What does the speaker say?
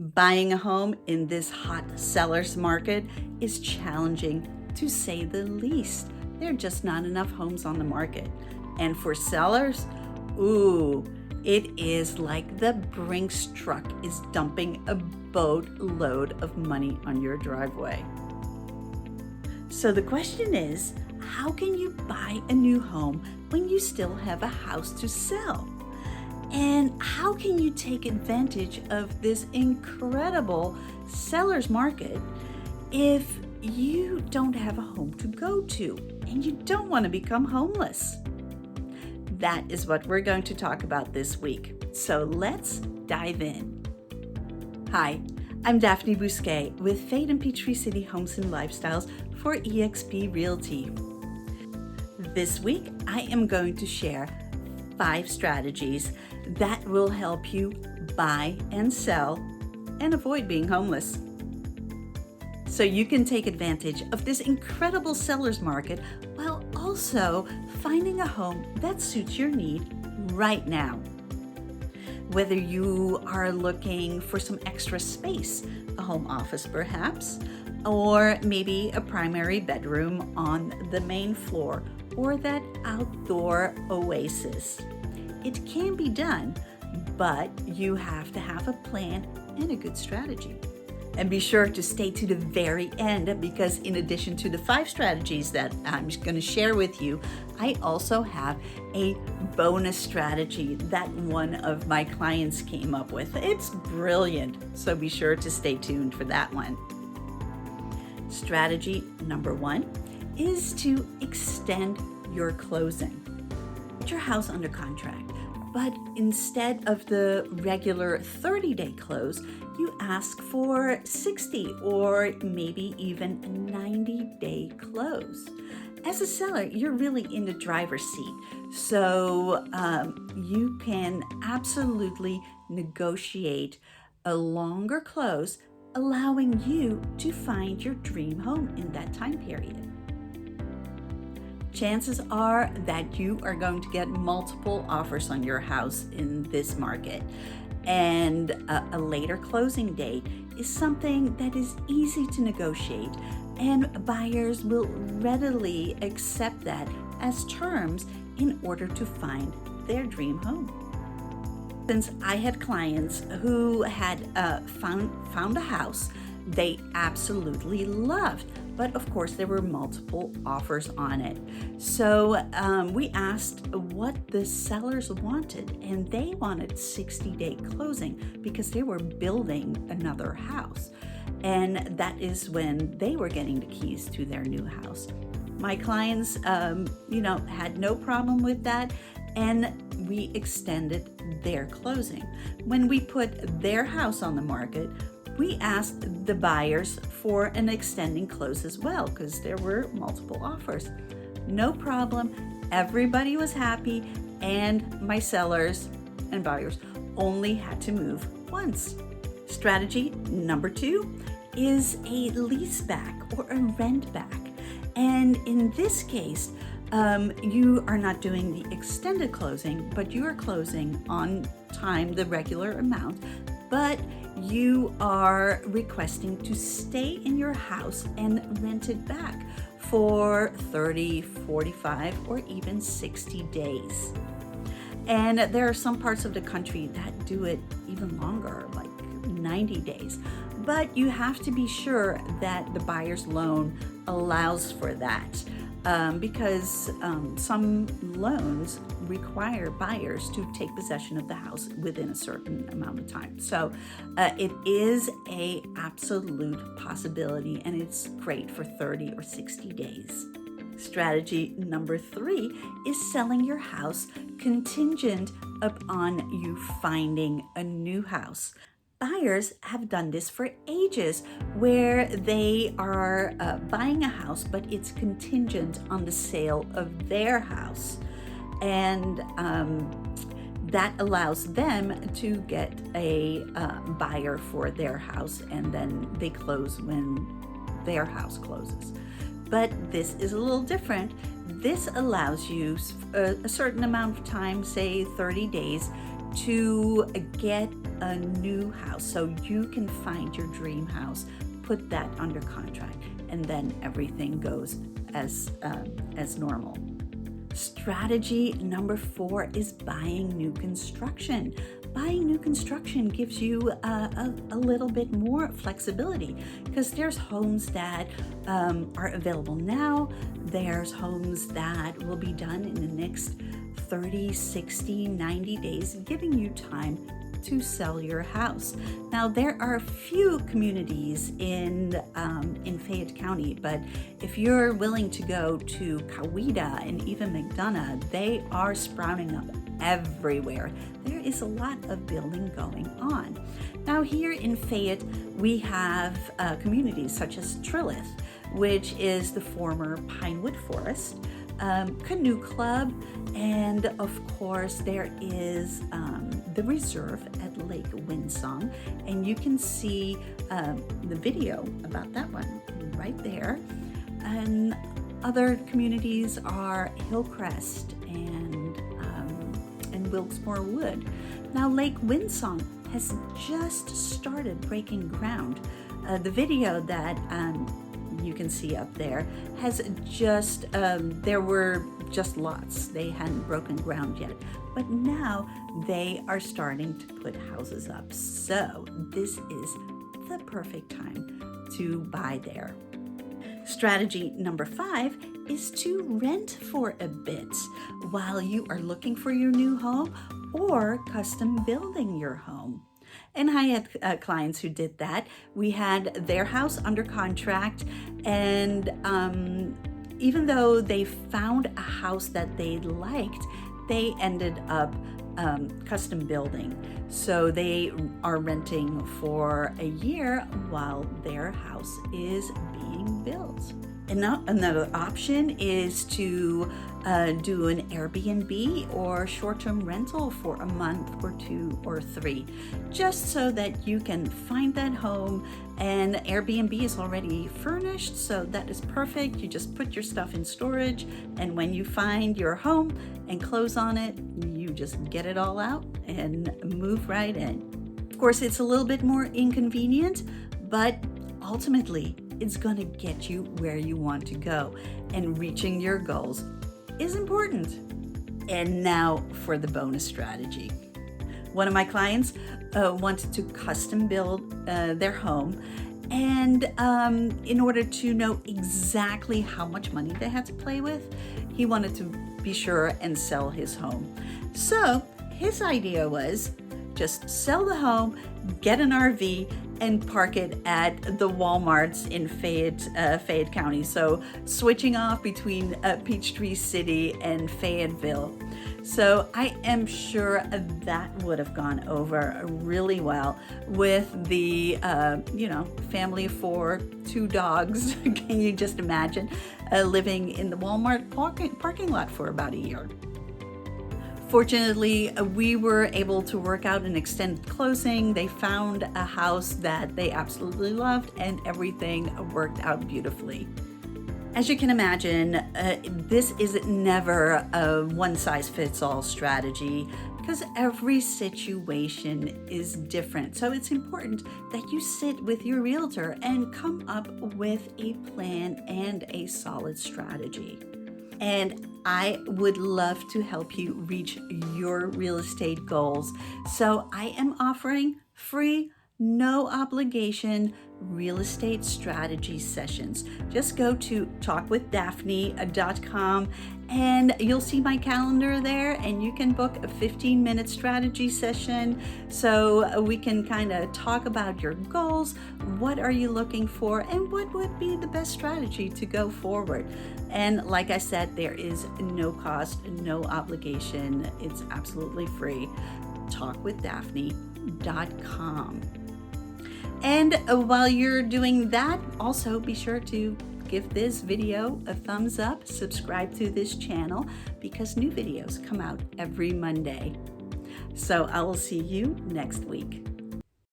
Buying a home in this hot seller's market is challenging, to say the least. There are just not enough homes on the market. And for sellers, ooh, it is like the Brinks truck is dumping a boatload of money on your driveway. So the question is, how can you buy a new home when you still have a house to sell? And how can you take advantage of this incredible seller's market if you don't have a home to go to and you don't want to become homeless? That is what we're going to talk about this week. So let's dive in. Hi, I'm Daphne Bousquet with Fayette and Peachtree City Homes and Lifestyles for eXp Realty. This week, I am going to share 5 strategies that will help you buy and sell and avoid being homeless. So you can take advantage of this incredible seller's market while also finding a home that suits your need right now. Whether you are looking for some extra space, a home office perhaps, or maybe a primary bedroom on the main floor, or that outdoor oasis. It can be done, but you have to have a plan and a good strategy. And be sure to stay to the very end, because in addition to the 5 strategies that I'm going to share with you, I also have a bonus strategy that one of my clients came up with. It's brilliant, so be sure to stay tuned for that one. Strategy number 1 is to extend your closing. Put your house under contract, but instead of the regular 30-day close, you ask for 60 or maybe even a 90-day close. As a seller, you're really in the driver's seat, so you can absolutely negotiate a longer close, allowing you to find your dream home in that time period. Chances are that you are going to get multiple offers on your house in this market. And a later closing date is something that is easy to negotiate, and buyers will readily accept that as terms in order to find their dream home. Since I had clients who had found a house they absolutely loved, but of course there were multiple offers on it. So we asked what the sellers wanted, and they wanted 60-day closing because they were building another house, and that is when they were getting the keys to their new house. My clients had no problem with that, and we extended their closing. When we put their house on the market, we asked the buyers for an extending close as well, because there were multiple offers. No problem, everybody was happy, and my sellers and buyers only had to move once. Strategy number 2 is a lease back or a rent back. And in this case, you are not doing the extended closing, but you are closing on time, the regular amount, but you are requesting to stay in your house and rent it back for 30, 45, or even 60 days. And there are some parts of the country that do it even longer, like 90 days. But you have to be sure that the buyer's loan allows for that. Because some loans require buyers to take possession of the house within a certain amount of time. So it is an absolute possibility, and it's great for 30 or 60 days. Strategy number 3 is selling your house contingent upon you finding a new house. Buyers have done this for ages, where they are buying a house, but it's contingent on the sale of their house. And that allows them to get a buyer for their house, and then they close when their house closes. But this is a little different. This allows you a certain amount of time, say 30 days, to get a new house so you can find your dream house, put that under contract, and then everything goes as normal. Strategy number 4 is buying new construction. Buying new construction gives you a little bit more flexibility because there's homes that are available now. There's homes that will be done in the next 30, 60, 90 days, giving you time to sell your house. Now, there are a few communities in Fayette County, but if you're willing to go to Coweta and even McDonough, they are sprouting up everywhere. There is a lot of building going on. Now, here in Fayette, we have communities such as Trilith, which is the former Pinewood Forest, Canoe Club, and of course there is the reserve at Lake Windsong, and you can see the video about that one right there. And other communities are Hillcrest and Wilkesboro Wood. Now, Lake Windsong has just started breaking ground. The video that you can see up there has just, there were just lots. They hadn't broken ground yet, but now they are starting to put houses up. So this is the perfect time to buy there. Strategy number 5 is to rent for a bit while you are looking for your new home or custom building your home. And I had clients who did that. We had their house under contract, and even though they found a house that they liked, they ended up custom building. So they are renting for a year while their house is being built. And another option is to do an Airbnb or short-term rental for a month or 2 or 3, just so that you can find that home. And Airbnb is already furnished, so that is perfect. You just put your stuff in storage, and when you find your home and close on it, you just get it all out and move right in. Of course, it's a little bit more inconvenient, but ultimately, it's going to get you where you want to go, and reaching your goals is important. And now for the bonus strategy. One of my clients wanted to custom build their home, and in order to know exactly how much money they had to play with, he wanted to be sure and sell his home. So his idea was just sell the home, get an RV, and park it at the Walmarts in Fayette County. So switching off between Peachtree City and Fayetteville. So I am sure that would have gone over really well with the, family of 4, 2 dogs. Can you just imagine living in the Walmart parking lot for about a year? Fortunately, we were able to work out an extended closing. They found a house that they absolutely loved, and everything worked out beautifully. As you can imagine, this is never a one-size-fits-all strategy because every situation is different. So it's important that you sit with your realtor and come up with a plan and a solid strategy. And I would love to help you reach your real estate goals. So I am offering free, no obligation real estate strategy sessions. Just go to talkwithdaphne.com and you'll see my calendar there, and you can book a 15-minute strategy session so we can kind of talk about your goals, what are you looking for, and what would be the best strategy to go forward. And like I said, there is no cost, no obligation. It's absolutely free. talkwithdaphne.com. And while you're doing that, also be sure to give this video a thumbs up, subscribe to this channel because new videos come out every Monday. So I will see you next week.